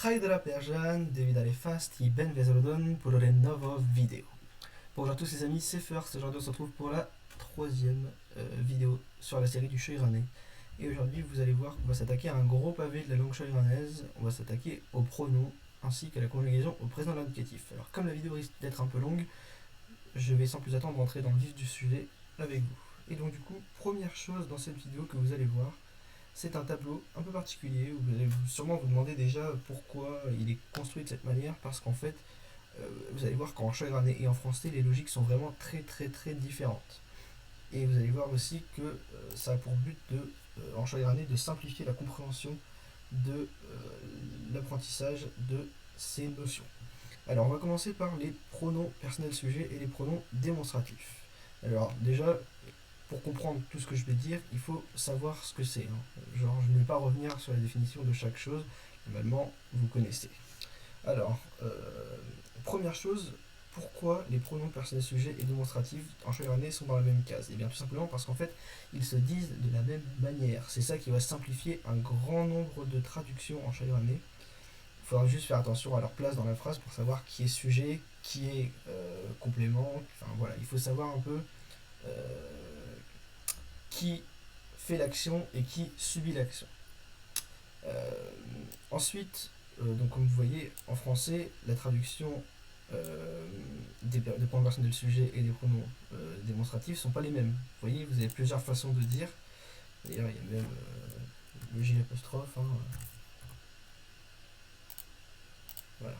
Hej de la Persiane, devido alle fasti ben vezrodon pour une nouvelle vidéo. Bonjour à tous les amis, c'est First, aujourd'hui on se retrouve pour la troisième vidéo sur la série du chant iranais. Et aujourd'hui vous allez voir qu'on va s'attaquer à un gros pavé de la langue chant iranaise, on va s'attaquer aux pronoms ainsi qu'à la conjugaison au présent de l'indicatif. Alors comme la vidéo risque d'être un peu longue, je vais sans plus attendre rentrer dans le vif du sujet avec vous. Et donc du coup, première chose dans cette vidéo que vous allez voir, c'est un tableau un peu particulier où vous allez sûrement vous demander déjà pourquoi il est construit de cette manière, parce qu'en fait, vous allez voir qu'en chant iranais et en français, les logiques sont vraiment très différentes. Et vous allez voir aussi que ça a pour but en chant iranais de simplifier la compréhension de l'apprentissage de ces notions. Alors on va commencer par les pronoms personnels sujets et les pronoms démonstratifs. Alors déjà, pour comprendre tout ce que je vais dire, il faut savoir ce que c'est, hein. Genre, je ne vais pas revenir sur la définition de chaque chose, normalement, vous connaissez. Alors, première chose, pourquoi les pronoms personnels sujets et démonstratifs en chant iranais sont dans la même case? Et bien tout simplement parce qu'en fait, ils se disent de la même manière. C'est ça qui va simplifier un grand nombre de traductions en chant iranais. Il faudra juste faire attention à leur place dans la phrase pour savoir qui est sujet, qui est complément. Enfin voilà, il faut savoir un peu qui fait l'action et qui subit l'action. Euh, Ensuite, donc comme vous voyez, en français, la traduction des pronoms personnels sujet et des pronoms démonstratifs ne sont pas les mêmes. Vous voyez, vous avez plusieurs façons de dire. D'ailleurs, il y a même le J apostrophe. Hein, voilà.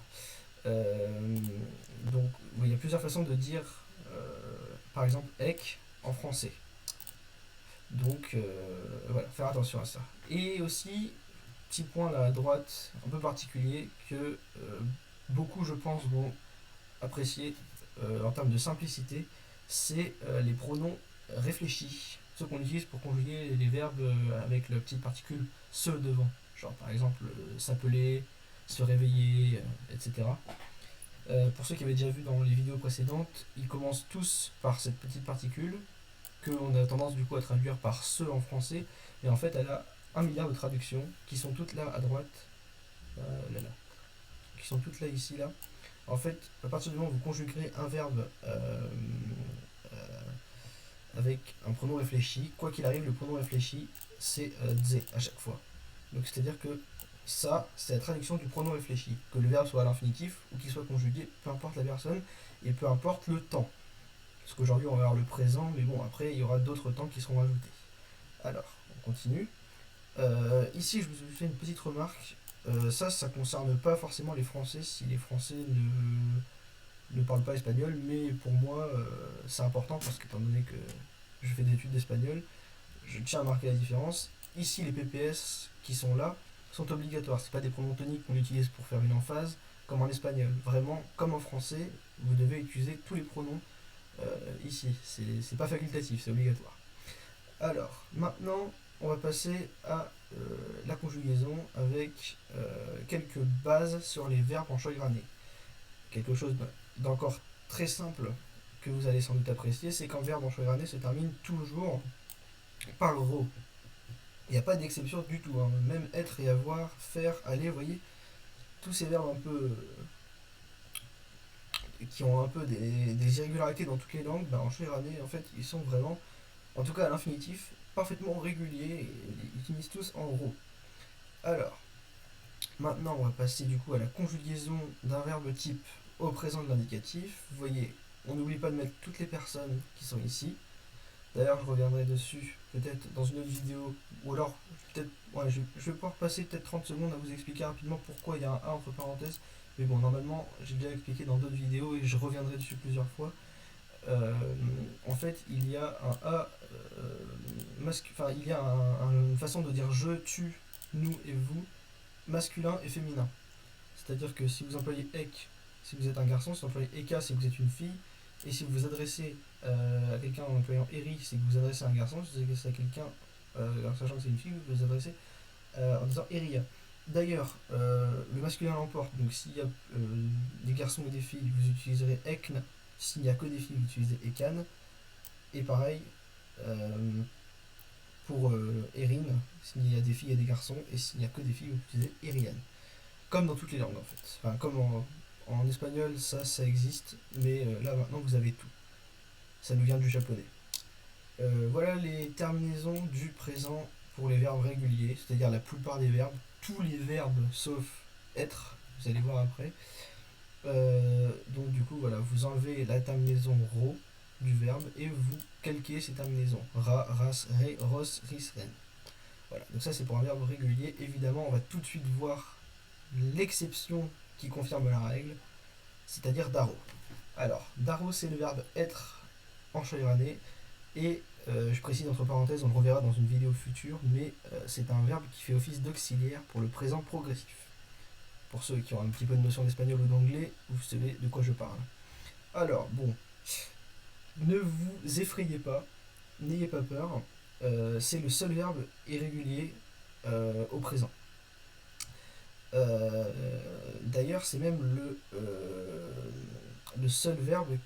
Donc, il y a plusieurs façons de dire, par exemple, ek en français. Donc, voilà, faire attention à ça. Et aussi, petit point là à droite, un peu particulier, que beaucoup, je pense, vont apprécier en termes de simplicité, c'est les pronoms réfléchis, ceux qu'on utilise pour conjuguer les verbes avec la petite particule se devant. Genre, par exemple, s'appeler, se réveiller, etc. Pour ceux qui avaient déjà vu dans les vidéos précédentes, ils commencent tous par cette petite particule qu'on a tendance du coup à traduire par ce en français, et en fait elle a un milliard de traductions qui sont toutes là à droite, qui sont toutes là ici là. En fait, à partir du moment où vous conjuguerez un verbe euh, avec un pronom réfléchi, quoi qu'il arrive, le pronom réfléchi c'est dze à chaque fois. Donc c'est-à-dire que ça, c'est la traduction du pronom réfléchi. Que le verbe soit à l'infinitif ou qu'il soit conjugué, peu importe la personne et peu importe le temps. Parce qu'aujourd'hui, on va avoir le présent, mais bon, après, il y aura d'autres temps qui seront ajoutés. Alors, on continue. Ici, je vous fais une petite remarque. Ça concerne pas forcément les Français si les Français ne parlent pas espagnol, mais pour moi, c'est important parce qu'étant donné que je fais des études d'espagnol, je tiens à marquer la différence. Ici, les PPS qui sont là sont obligatoires. Ce pas des pronoms toniques qu'on utilise pour faire une emphase, comme en espagnol. Vraiment, comme en français, vous devez utiliser tous les pronoms ici. C'est pas facultatif, c'est obligatoire. Alors, maintenant, on va passer à la conjugaison avec quelques bases sur les verbes en chant iranais. Quelque chose d'encore très simple que vous allez sans doute apprécier, c'est qu'un verbe en chant iranais se termine toujours par ro. Il n'y a pas d'exception du tout, hein. Même être et avoir, faire, aller, vous voyez, tous ces verbes un peu qui ont un peu des irrégularités dans toutes les langues, en chant iranais, en fait, ils sont vraiment, en tout cas à l'infinitif, parfaitement réguliers et ils finissent tous en ro. Alors, maintenant, on va passer du coup à la conjugaison d'un verbe type au présent de l'indicatif. Vous voyez, on n'oublie pas de mettre toutes les personnes qui sont ici. D'ailleurs, je reviendrai dessus peut-être dans une autre vidéo, ou alors peut-être, ouais, je vais pouvoir passer peut-être 30 secondes à vous expliquer rapidement pourquoi il y a un A entre parenthèses. Mais bon, normalement, j'ai déjà expliqué dans d'autres vidéos et je reviendrai dessus plusieurs fois. En fait, il y a un A, enfin, il y a une façon de dire je, tu, nous et vous, masculin et féminin. C'est-à-dire que si vous employez ek, si vous êtes un garçon, si vous employez eka, si vous êtes une fille, et si vous vous adressez à quelqu'un en employant eri, c'est que vous vous adressez à un garçon, si vous vous adressez à quelqu'un en sachant que c'est une fille, vous vous adressez en disant eria. D'ailleurs, le masculin l'emporte, donc s'il y a des garçons et des filles, vous utiliserez ekn, s'il n'y a que des filles, vous utilisez ekan, et pareil pour erin, s'il y a des filles et des garçons, et s'il n'y a que des filles, vous utilisez erian. comme dans toutes les langues en fait. Enfin, comme en espagnol, ça existe, mais là maintenant vous avez tout. Ça nous vient du japonais. Voilà les terminaisons du présent pour les verbes réguliers, c'est-à-dire la plupart des verbes, tous les verbes sauf être, vous allez voir après. Donc du coup, voilà, vous enlevez la terminaison ro du verbe et vous calquez ces terminaisons. Ra, ras, re, ros, ris, ren. Voilà, donc ça c'est pour un verbe régulier. Évidemment, on va tout de suite voir l'exception qui confirme la règle, c'est-à-dire daro. Alors, daro c'est le verbe être en chayrané et je précise entre parenthèses, on le reverra dans une vidéo future, mais c'est un verbe qui fait office d'auxiliaire pour le présent progressif. Pour ceux qui ont un petit peu de notion d'espagnol ou d'anglais, vous savez de quoi je parle. Alors, bon, ne vous effrayez pas, n'ayez pas peur, c'est le seul verbe irrégulier au présent. D'ailleurs, c'est même le seul verbe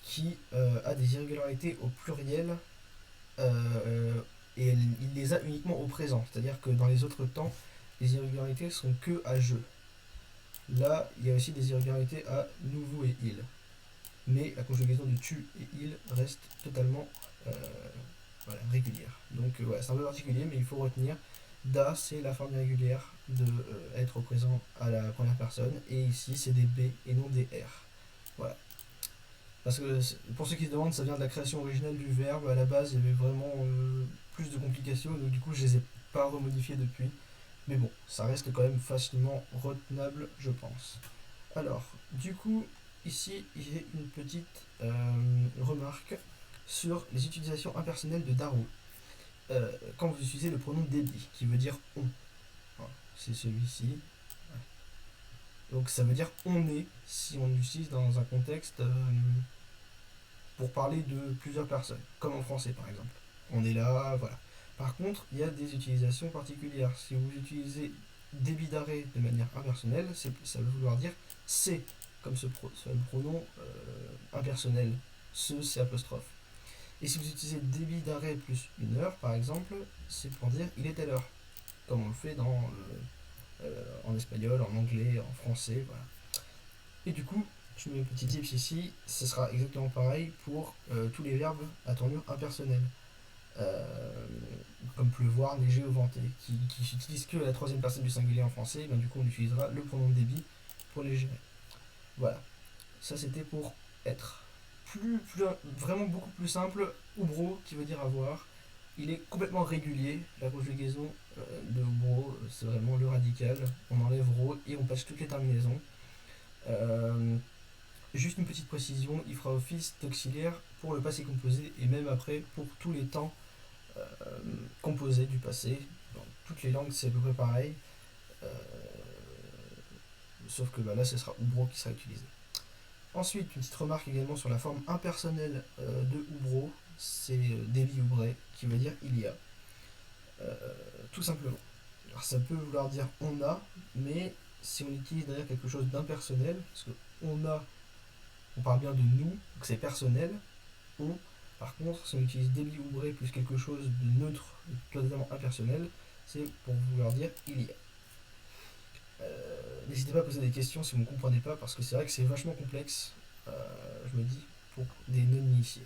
qui a des irrégularités au pluriel et il les a uniquement au présent. C'est-à-dire que dans les autres temps, les irrégularités sont que à je. Là, il y a aussi des irrégularités à nous, vous et il. Mais la conjugaison de tu et il reste totalement voilà, régulière. Donc voilà, c'est un peu particulier, mais il faut retenir da, c'est la forme irrégulière de être au présent à la première personne, et ici c'est des B et non des R. Voilà. Parce que pour ceux qui se demandent, ça vient de la création originelle du verbe. À la base, il y avait vraiment plus de complications, donc du coup, je les ai pas remodifiés depuis. Mais bon, ça reste quand même facilement retenable, je pense. Alors, du coup, ici, j'ai une petite remarque sur les utilisations impersonnelles de Darrow. Quand vous utilisez le pronom débit, qui veut dire on. Voilà, c'est celui-ci. Donc ça veut dire on est, si on l'utilise dans un contexte pour parler de plusieurs personnes, comme en français par exemple. On est là, voilà. Par contre, il y a des utilisations particulières. Si vous utilisez débit d'arrêt de manière impersonnelle, ça veut vouloir dire c'est, comme ce pronom impersonnel, c'est apostrophe. Et si vous utilisez débit d'arrêt plus une heure, par exemple, c'est pour dire il est telle heure, comme on le fait en espagnol, en anglais, en français, voilà. Et du coup, je mets un petit tips ici, ce sera exactement pareil pour tous les verbes à tournure impersonnelle. Comme pleuvoir, neiger ou venter, qui n'utilisent que la troisième personne du singulier en français, ben, du coup on utilisera le pronom débit pour les gérer. Voilà, ça c'était pour être. Vraiment beaucoup plus simple, ubro qui veut dire avoir. Il est complètement régulier, la conjugaison de ubro, c'est vraiment le radical. On enlève ro et on passe toutes les terminaisons. Juste une petite précision, il fera office d'auxiliaire pour le passé composé et même après pour tous les temps composés du passé. Dans toutes les langues, c'est à peu près pareil. Sauf que là, ce sera ubro qui sera utilisé. Ensuite, une petite remarque également sur la forme impersonnelle de ubro, c'est débit oubré, qui veut dire il y a. Tout simplement. Alors ça peut vouloir dire on a, mais si on utilise derrière quelque chose d'impersonnel, parce que on parle bien de nous, donc c'est personnel, on. Par contre, si on utilise débit oubré plus quelque chose de neutre, totalement impersonnel, c'est pour vouloir dire il y a. N'hésitez pas à poser des questions si vous ne comprenez pas, parce que c'est vrai que c'est vachement complexe, je me dis, pour des non-initiés.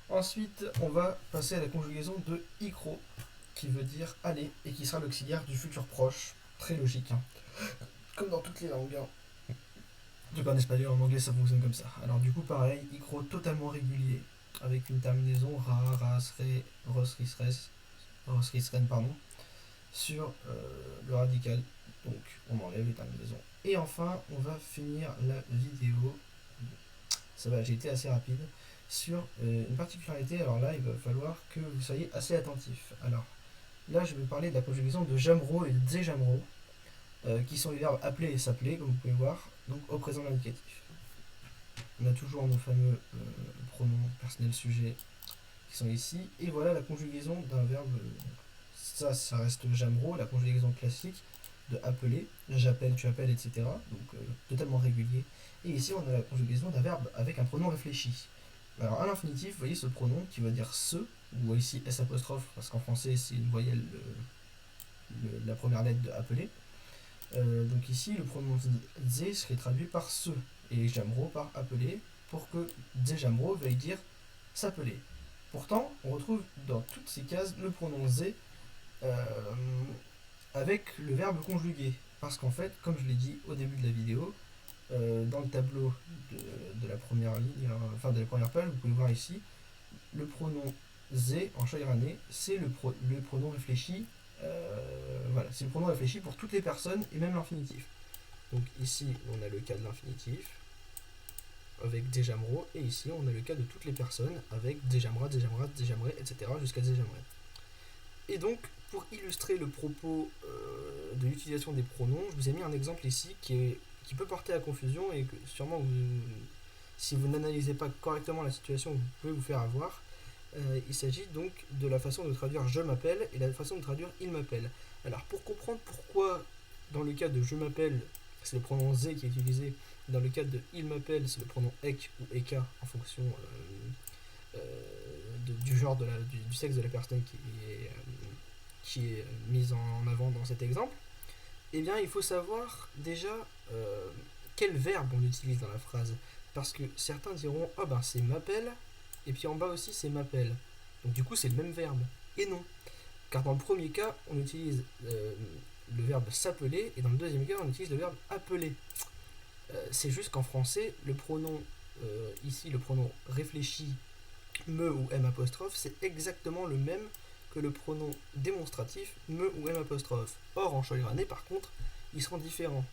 Ensuite, on va passer à la conjugaison de ikro, qui veut dire aller, et qui sera l'auxiliaire du futur proche. Très logique, hein. Comme dans toutes les langues. Hein. Donc en espagnol, en anglais, ça fonctionne comme ça. Alors du coup, pareil, ikro totalement régulier, avec une terminaison ra, ras, re, ros, ris, ren, pardon, sur le radical. Donc on enlève les terminaisons. Et enfin, on va finir la vidéo. Ça va, j'ai été assez rapide. Sur une particularité, alors là, il va falloir que vous soyez assez attentif. Alors, là, je vais parler de la conjugaison de jamro et de dzejamro, qui sont les verbes appeler et s'appeler, comme vous pouvez voir, donc au présent de l'indicatif. On a toujours nos fameux pronoms personnels sujets qui sont ici, et voilà la conjugaison d'un verbe, ça reste jamro, la conjugaison classique de appeler, j'appelle, tu appelles, etc. Donc totalement régulier. Et ici, on a la conjugaison d'un verbe avec un pronom réfléchi. Alors à l'infinitif, vous voyez ce pronom qui veut dire ce, ou ici S apostrophe, parce qu'en français c'est une voyelle, la première lettre de appeler. Donc Donc ici, le pronom ze serait traduit par se, et jamro par appeler, pour que ze jamro veuille dire s'appeler. Pourtant, on retrouve dans toutes ces cases le pronom ze avec le verbe conjugué. Parce qu'en fait, comme je l'ai dit au début de la vidéo, dans le tableau de la première ligne, enfin de la première page, vous pouvez voir ici, le pronom ze en choix iranais, c'est le pronom réfléchi. Voilà, c'est le pronom réfléchi pour toutes les personnes et même l'infinitif. Donc ici, on a le cas de l'infinitif avec dejamro, et ici, on a le cas de toutes les personnes avec dejamra, dejamrat, dejamré, etc. jusqu'à dejamré. Et donc, pour illustrer le propos de l'utilisation des pronoms, je vous ai mis un exemple ici qui peut porter à confusion et que sûrement, si vous n'analysez pas correctement la situation, vous pouvez vous faire avoir. Il s'agit donc de la façon de traduire je m'appelle et la façon de traduire il m'appelle. Alors pour comprendre pourquoi dans le cas de je m'appelle c'est le pronom ze qui est utilisé, dans le cas de il m'appelle c'est le pronom ek ou eka en fonction du genre du sexe de la personne qui est mise en avant dans cet exemple, eh bien il faut savoir déjà quel verbe on utilise dans la phrase, parce que certains diront oh ben c'est m'appelle, et puis en bas aussi c'est m'appelle. Donc du coup c'est le même verbe. Et non. Car dans le premier cas, on utilise le verbe s'appeler, et dans le deuxième cas, on utilise le verbe appeler. C'est juste qu'en français, le pronom, ici le pronom réfléchi, me ou m apostrophe, c'est exactement le même que le pronom démonstratif, me ou m apostrophe. Or en choix iranais, par contre, ils sont différents.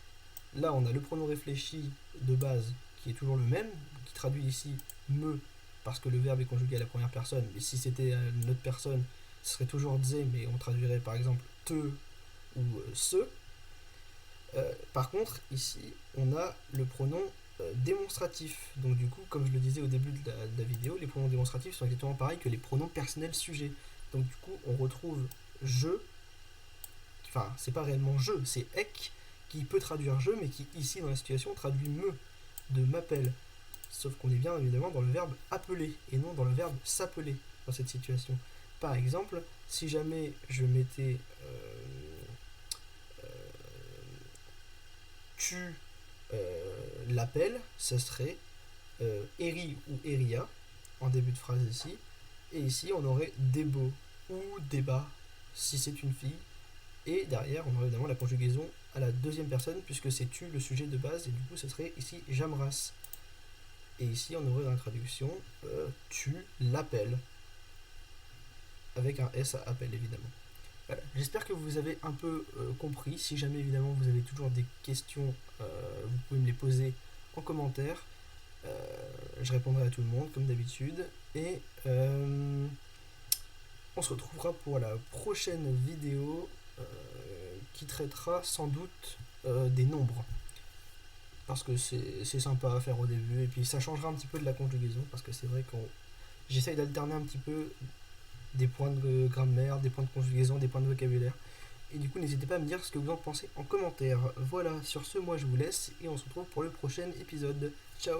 Là, on a le pronom réfléchi de base, qui est toujours le même, qui traduit ici me, parce que le verbe est conjugué à la première personne, mais si c'était une autre personne, ce serait toujours ze, mais on traduirait par exemple te ou ce. Par contre, ici, on a le pronom démonstratif. Donc du coup, comme je le disais au début de la vidéo, les pronoms démonstratifs sont exactement pareils que les pronoms personnels sujets. Donc du coup, on retrouve je, enfin, c'est pas réellement je, c'est ek, qui peut traduire je, mais qui ici, dans la situation, traduit me, de m'appelle. Sauf qu'on est bien évidemment dans le verbe appeler et non dans le verbe s'appeler dans cette situation. Par exemple, si jamais je mettais tu l'appelles, ce serait Eri ou Eria en début de phrase ici. Et ici, on aurait débo ou débat si c'est une fille. Et derrière, on aurait évidemment la conjugaison à la deuxième personne puisque c'est tu le sujet de base. Et du coup, ce serait ici jamras. Et ici, on aurait dans la traduction tu l'appelles. Avec un S à appel évidemment. Voilà. J'espère que vous avez un peu compris. Si jamais évidemment vous avez toujours des questions, vous pouvez me les poser en commentaire. Je répondrai à tout le monde comme d'habitude. Et on se retrouvera pour la prochaine vidéo qui traitera sans doute des nombres. Parce que c'est sympa à faire au début. Et puis ça changera un petit peu de la conjugaison. Parce que c'est vrai que j'essaye d'alterner un petit peu des points de grammaire, des points de conjugaison, des points de vocabulaire. Et du coup, n'hésitez pas à me dire ce que vous en pensez en commentaire. Voilà, sur ce, moi je vous laisse et on se retrouve pour le prochain épisode. Ciao!